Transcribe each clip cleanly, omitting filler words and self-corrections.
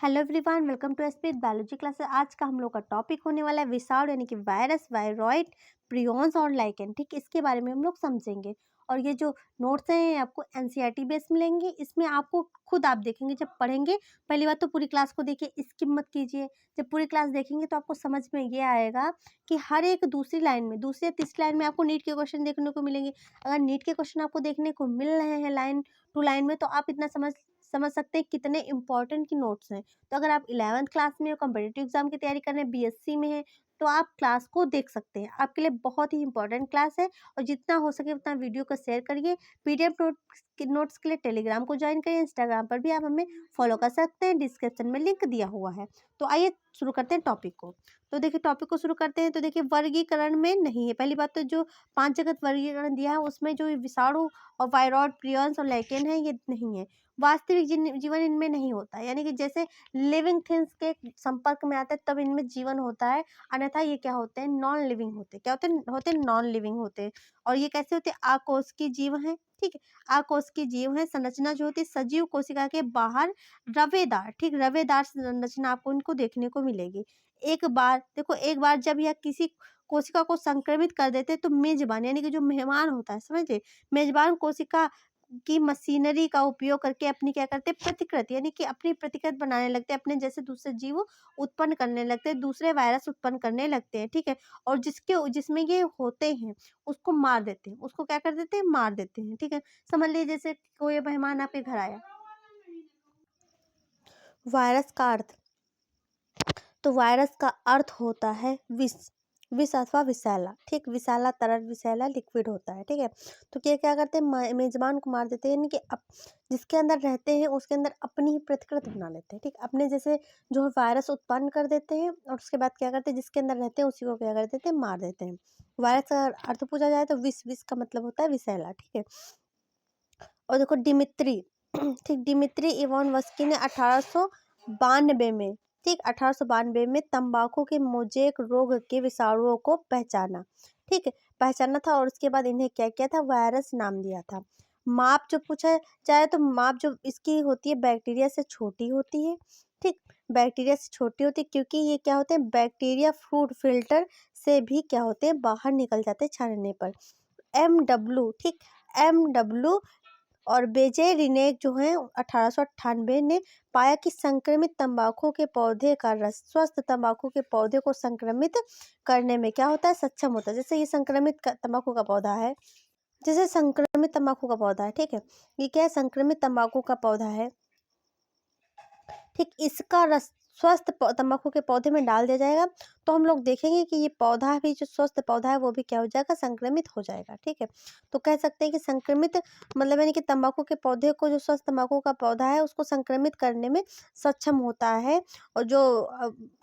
Hello everyone, welcome to SP biology classes. आज का हम लोग का टॉपिक होने वाला है विषाणु यानी कि वायरस, वायरॉइड, प्रियॉन्स और लाइकेन। ठीक, इसके बारे में हम लोग समझेंगे। और ये जो नोट्स हैं ये आपको एनसीईआरटी बेस मिलेंगे। इसमें आपको खुद आप देखेंगे जब पढ़ेंगे। पहली बात तो पूरी क्लास को देखिए, स्किप मत कीजिए। जब पूरी क्लास देखेंगे तो आपको समझ में ये आएगा कि हर एक दूसरी लाइन में, दूसरी या तीसरी लाइन में आपको नीट के क्वेश्चन देखने को मिलेंगे। अगर नीट के क्वेश्चन आपको देखने को मिल रहे हैं लाइन टू लाइन में, तो आप इतना समझ समझ सकते हैं कितने इंपॉर्टेंट की नोट्स हैं। तो अगर आप 11th क्लास में हो, कॉम्पिटिटिव एग्जाम की तैयारी कर रहे हैं, बीएससी में है, तो आप क्लास को देख सकते हैं। आपके लिए बहुत ही इंपॉर्टेंट क्लास है। और जितना हो सके उतना वीडियो को शेयर करिए। पीडीएफ नोट्स के लिए टेलीग्राम को ज्वाइन करिए। इंस्टाग्राम पर भी आप हमें फॉलो कर सकते हैं, डिस्क्रिप्शन में लिंक दिया हुआ है। तो आइए शुरू करते हैं टॉपिक को। तो देखिए टॉपिक को शुरू करते हैं। तो देखिए वर्गीकरण में नहीं है। पहली बात तो जो 5 जगत वर्गीकरण दिया है उसमें जो विषाणु और वायरॉइड, प्रियॉन्स और लाइकेन है ये नहीं है। वास्तविक जीवन इनमें नहीं होता है, यानी कि जैसे लिविंग थिंग्स के संपर्क में आते हैं तब इनमें जीवन होता है। अन्यथा ये क्या होते हैं? नॉन लिविंग होते हैं। क्या होते हैं नॉन लिविंग होते हैं। और ये कैसे होते हैं? आकोशिकीय जीव हैं। ठीक है, आकोशिकीय जीव है। संरचना जो होती है सजीव कोशिका के बाहर रवेदार, ठीक, रवेदार संरचना आपको इनको देखने को मिलेगी। एक बार देखो, एक बार जब यह किसी कोशिका को संक्रमित कर देते हैं तो मेजबान यानी कि जो मेहमान होता है, समझे, मेजबान कोशिका की मशीनरी का उपयोग करके अपनी क्या करते हैं? प्रतिकृति यानी कि अपनी प्रतिकृति बनाने लगते हैं, अपने जैसे दूसरे जीव उत्पन्न करने लगते हैं, दूसरे वायरस उत्पन्न करने लगते हैं। ठीक है, और जिसमें ये होते हैं उसको मार देते हैं। उसको क्या कर देते हैं? मार देते हैं। ठीक है, समझ लीजिए जैसे कोई मेहमान आपके घर आया। वायरस का अर्थ, तो वायरस का अर्थ होता है विष, विष अथवा विषैला। ठीक, विषैला तरल, विषैला लिक्विड होता है। ठीक है, तो क्या करते हैं? मेजबान को मार देते हैं, यानी कि जिसके अंदर रहते हैं उसके अंदर अपनी ही प्रतिकृति बना लेते हैं। ठीक, अपने जैसे जो वायरस उत्पन्न कर देते हैं और उसके बाद क्या करते हैं? जिसके अंदर रहते हैं उसी को क्या कर देते हैं? मार देते हैं। वायरस का अर्थ पूछा जाए तो विष, विष का मतलब होता है विषैला। ठीक है, और देखो डिमित्री ठीक, डिमित्री इवानोव्स्की ने 1892 में, ठीक, 1892 में तंबाकू के मोजेक रोग के विषाणुओं को पहचाना। ठीक है, पहचाना था और उसके बाद इन्हें क्या किया था? वायरस नाम दिया था। माप जो पूछा जाए तो माप जो इसकी होती है बैक्टीरिया से छोटी होती है। ठीक, बैक्टीरिया से छोटी होती है क्योंकि ये क्या होते हैं? बैक्टीरिया फ्रूट फिल्टर से भी क्या होते हैं? बाहर निकल जाते हैं छानने पर। MW, ठीक, MW और बेजेरिनेक जो है 1898 ने पाया कि संक्रमित तंबाकू के पौधे का रस स्वस्थ तंबाकू के पौधे को संक्रमित करने में क्या होता है? सक्षम होता है। जैसे ये संक्रमित तंबाकू का पौधा है, जैसे संक्रमित तंबाकू का पौधा है। ठीक है, ये क्या है? संक्रमित तंबाकू का पौधा है। ठीक, इसका रस स्वस्थ तंबाकू के पौधे में डाल दिया जाएगा तो हम लोग देखेंगे कि ये पौधा भी, जो स्वस्थ पौधा है वो भी क्या हो जाएगा? संक्रमित हो जाएगा। ठीक है, तो कह सकते हैं कि संक्रमित मतलब यानी कि तंबाकू के पौधे को, जो स्वस्थ तंबाकू का पौधा है उसको संक्रमित करने में सक्षम होता है। और जो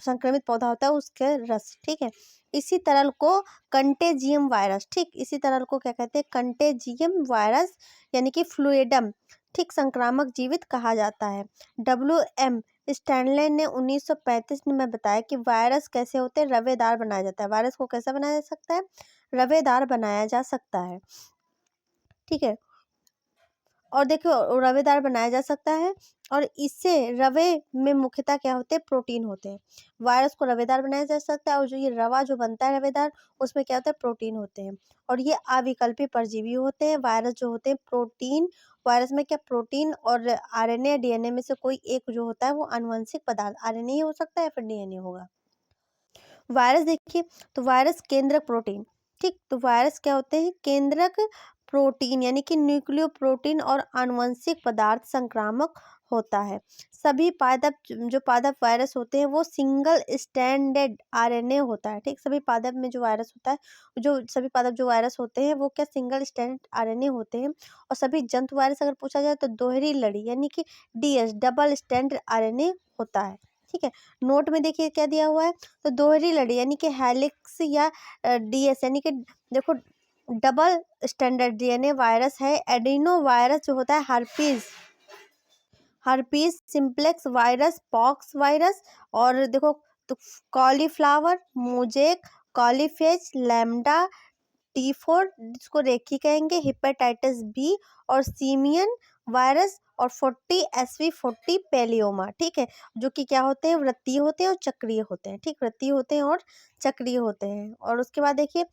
संक्रमित पौधा होता है उसके रस। ठीक है, इसी तरल को कंटेजियम वायरस, ठीक, इसी तरल को क्या कहते हैं? कंटेजियम वायरस यानी कि फ्लूइडम, ठीक, संक्रामक जीवित कहा जाता है। WM स्टैनले ने 1935 में बताया कि वायरस कैसे होते हैं? रवेदार बनाया जाता है। वायरस को कैसा बनाया जा सकता है? रवेदार बनाया जा सकता है। ठीक है, और देखो रवेदार बनाया जा सकता है और इससे रवे में मुख्यतः क्या होते हैं? प्रोटीन होते हैं। वायरस को रवेदार बनाया जा सकता है और जो ये रवा जो बनता है रवेदार, उसमें क्या होता है? प्रोटीन होते हैं। और ये अविकल्पी परजीवी होते हैं। वायरस जो होते हैं प्रोटीन, वायरस में क्या प्रोटीन और RNA DNA में से कोई एक जो होता है वो आनुवंशिक पदार्थ, RNA ही हो सकता है या फिर DNA होगा। वायरस देखिए, तो वायरस केंद्रक प्रोटीन, ठीक, तो वायरस क्या होते हैं? केंद्रक प्रोटीन यानी कि न्यूक्लियो प्रोटीन और आनुवंशिक पदार्थ संक्रामक होता है। सभी पादप, जो पादप वायरस होते हैं वो सिंगल स्टैंडर्ड RNA होता है। ठीक, सभी पादप में जो वायरस होता है, जो सभी पादप जो वायरस होते हैं वो क्या सिंगल स्टैंडर्ड RNA होते हैं। और सभी जंतु वायरस अगर पूछा जाए तो दोहरी लड़ी यानी कि DS, डबल स्टैंडर्ड RNA होता है। ठीक है, नोट में देखिए क्या दिया हुआ है, तो दोहरी लड़ी यानी कि हेलिक्स या DS यानी कि देखो डबल स्टैंडर्ड DNA वायरस है। एडिनो वायरस जो होता है herpes, herpes simplex virus, pox virus, और देखो तो कॉलीफ्लावर, मोजेक, कॉलीफेज, लैम्डा, T4 जिसको रेखी कहेंगे, हेपेटाइटिस B और सीमियन वायरस और 40 SV40 पैलियोमा, ठीक है, जो कि क्या होते हैं, वृत्तीय होते हैं और चक्रीय होते हैं, ठीक, वृत्तीय होते हैं और चक्रीय होते हैं। और उसके बाद देखिए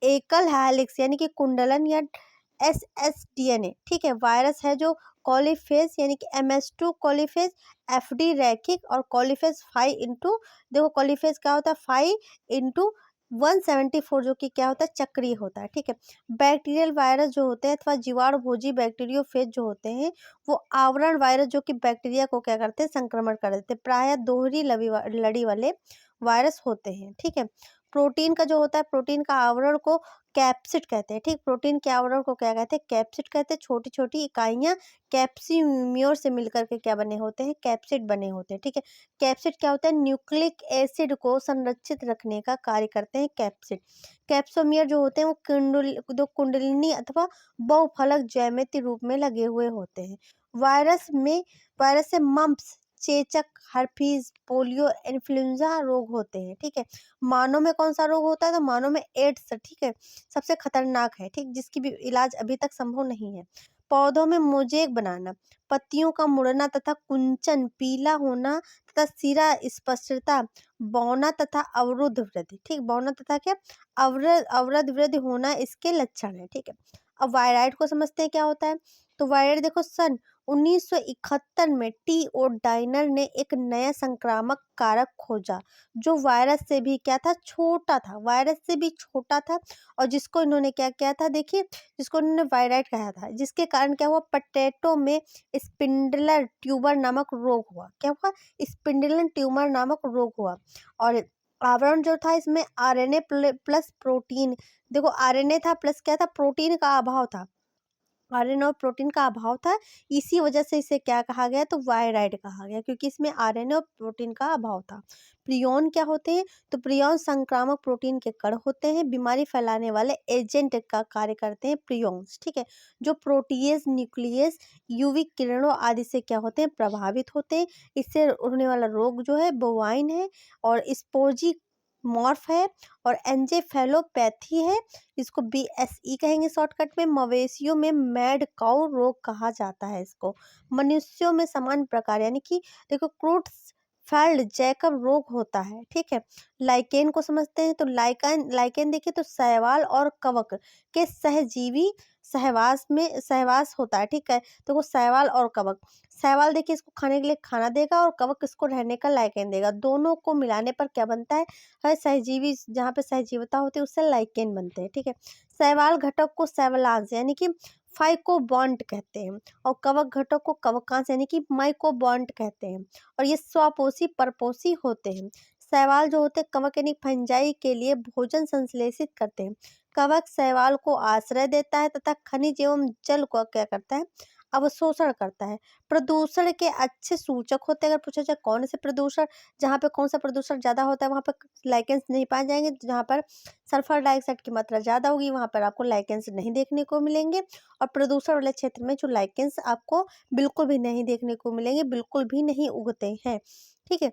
एकल हेलिक्स यानी कि कुंडलन या SSDNA, ठीक है, वायरस है जो कॉलीफेज यानी कि MS2 कॉलीफेज, FD रैखिक और कॉलीफेज 5 देखो कॉलीफेज क्या होता है 5 × 174 जो कि क्या होता है चक्रीय होता है, ठीक है। बैक्टीरियल वायरस जो होते हैं अथवा जीवाणु भोजी बैक्टीरियोफेज जो होते हैं वो आवरण वायरस जो कि बैक्टीरिया को क्या करते हैं संक्रमण कर देते हैं, प्रायः दोहरी लड़ी वाले वायरस होते हैं, ठीक है। प्रोटीन का जो होता है प्रोटीन का आवरण को कैप्सिड कहते हैं, ठीक, प्रोटीन के आवरण को क्या कहते हैं कैप्सिड कहते हैं। छोटी छोटी इकाइयां कैप्सिम्योर से मिलकर के क्या बने होते हैं कैप्सिड बने होते हैं, ठीक है। कैप्सिड क्या होता है न्यूक्लिक एसिड को संरक्षित रखने का कार्य करते हैं कैप्सिड। कैप्सोमियर जो होते हैं वो कुंडलिनी अथवा बहुफलक ज्यामिति रूप में लगे हुए होते हैं। वायरस से मम्प्स, चेचक, हर्पीज, पोलियो, इन्फ्लुएंजा रोग होते हैं, ठीक है। मानव में कौन सा रोग होता है तो मानव में एड्स, ठीक है, सबसे खतरनाक है, ठीक, जिसकी भी इलाज अभी तक संभव नहीं है। पौधों में मोजेक बनाना, पत्तियों का मुड़ना तथा कुंचन, पीला होना तथा सिरा स्पष्टता, बौना तथा अवरुद्ध वृद्धि, ठीक, बौना तथा क्या अवरुद्ध वृद्धि होना इसके लक्षण है, ठीक है। अब वायराइड को समझते हैं क्या होता है तो वायराइड देखो सन 1971 में टी ओ डाइनर ने एक नया संक्रामक कारक खोजा जो वायरस से भी क्या था छोटा था, वायरस से भी छोटा था, और जिसको इन्होंने क्या किया था देखिए, जिसको इन्होंने वायराइड कहा था, जिसके कारण क्या हुआ पोटैटो में स्पिंडलर ट्यूबर नामक रोग हुआ। क्या हुआ स्पिंडलर ट्यूमर नामक रोग हुआ। और आवरण जो था इसमें RNA प्लस प्रोटीन, देखो RNA था प्लस क्या था प्रोटीन का अभाव था, आरएनए और प्रोटीन का अभाव था, इसी वजह से इसे क्या कहा गया तो वायराइड कहा गया, क्योंकि इसमें आरएनए और प्रोटीन का अभाव था। प्रियॉन क्या होते हैं तो प्रियॉन संक्रामक प्रोटीन के कण होते हैं, बीमारी फैलाने वाले एजेंट का कार्य करते हैं प्रियॉन्स, ठीक है, जो प्रोटीएज, न्यूक्लियस, यूवी किरणों आदि से क्या होते हैं प्रभावित होते हैं। इससे होने वाला रोग जो है बोवाइन है और स्पोर्जी मॉर्फ है और एंजेफेलोपैथी है, इसको BSE कहेंगे शॉर्टकट में। मवेशियों में मैड काउ रोग कहा जाता है इसको। मनुष्यों में समान प्रकार यानी कि देखो क्रूट्सफेल्ड जैकब रोग होता है, ठीक है। लाइकेन को समझते हैं तो लाइकेन देखिए तो शैवाल और कवक के सहजीवी सहवास होता है, ठीक है। तो वो शैवाल और कवक, शैवाल देखिए इसको खाने के लिए खाना देगा और कवक इसको रहने का लाइकेन देगा, दोनों को मिलाने पर क्या बनता है सहजीवी, जहाँ पे सहजीवता होती है उससे लाइकेन बनते हैं, ठीक है। शैवाल घटक को शैवलांश यानी कि फाइकोबॉन्ट कहते हैं और कवक घटक को कवकांश यानी कि माइकोबॉन्ट कहते हैं, और ये स्वपोषी परपोषी होते हैं। शैवाल जो होते हैं कवक यानी फंजाई के लिए भोजन संश्लेषित करते हैं। कवक शैवाल को आश्रय देता है तथा खनिज एवं जल को क्या करता है अवशोषण करता है। प्रदूषण के अच्छे सूचक होते हैं, अगर पूछा जाए कौन से प्रदूषण, जहाँ पे कौन सा प्रदूषण ज़्यादा होता है वहाँ पर लाइकेंस नहीं पाए जाएंगे, जहाँ पर सल्फर डाइऑक्साइड की मात्रा ज़्यादा होगी वहाँ पर आपको लाइकेंस नहीं देखने को मिलेंगे, और प्रदूषण वाले क्षेत्र में जो लाइकेंस आपको बिल्कुल भी नहीं देखने को मिलेंगे, बिल्कुल भी नहीं उगते हैं, ठीक है,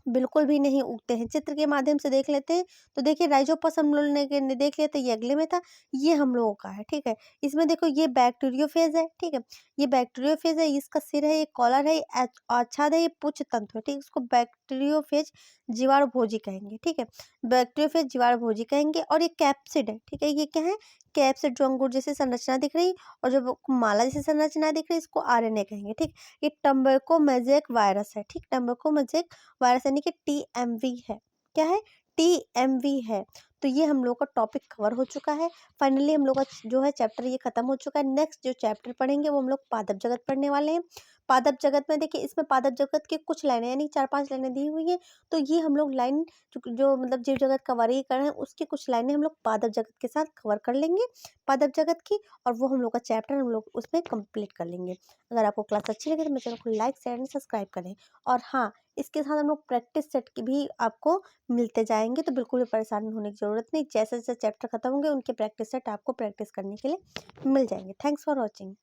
बिल्कुल भी नहीं उगते हैं। चित्र के माध्यम से देख लेते हैं तो देखिए राइजोपस हम लोग ने देख लिया था, ये अगले में था, ये हम लोगों का है, ठीक है। इसमें देखो ये बैक्टीरियोफेज है, ठीक है, ये बैक्टीरियोफेज है, इसका सिर है, ये कॉलर है, ये आच्छाद है, ये पुच्छ तंतु है, ठीक है, इसको बैक्टीरियोफेज जीवाणु भोजी कहेंगे, ठीक है, बैक्टीरियोफेज जीवाणु भोजी कहेंगे। और ये कैप्सिड है, ठीक है, ये क्या है कैप्सिड, जो अंगूर जैसी संरचना दिख रही और जो माला जैसी संरचना दिख रही इसको RNA कहेंगे, ठीक। ये टम्बेको मैजेक वायरस है, ठीक, टम्बेको मैजेक वायरस यानी कि TMV है, क्या है TMV है। तो ये हम लोग का टॉपिक कवर हो चुका है। फाइनली हम लोग का जो है चैप्टर ये खत्म हो चुका है। नेक्स्ट जो चैप्टर पढ़ेंगे वो हम लोग पादप जगत पढ़ने वाले हैं। पादप जगत में देखिए इसमें पादप जगत की कुछ लाइनें यानी 4-5 लाइनें दी हुई हैं, तो ये हम लोग लाइन जो मतलब जीव जगत का वर्गीकरण है उसकी कुछ लाइनें हम लोग पादप जगत के साथ कवर कर लेंगे, पादप जगत की, और वो हम लोग का चैप्टर हम लोग उसमें कंप्लीट कर लेंगे। अगर आपको क्लास अच्छी लगे तो मेरे चैनल को लाइक शेयर एंड सब्सक्राइब करें। और हाँ, इसके साथ हम लोग प्रैक्टिस सेट की भी आपको मिलते जाएंगे, तो बिल्कुल भी परेशान होने की ज़रूरत नहीं। जैसे जैसे चैप्टर खत्म होंगे उनके प्रैक्टिस सेट आपको प्रैक्टिस करने के लिए मिल जाएंगे। Thanks for watching.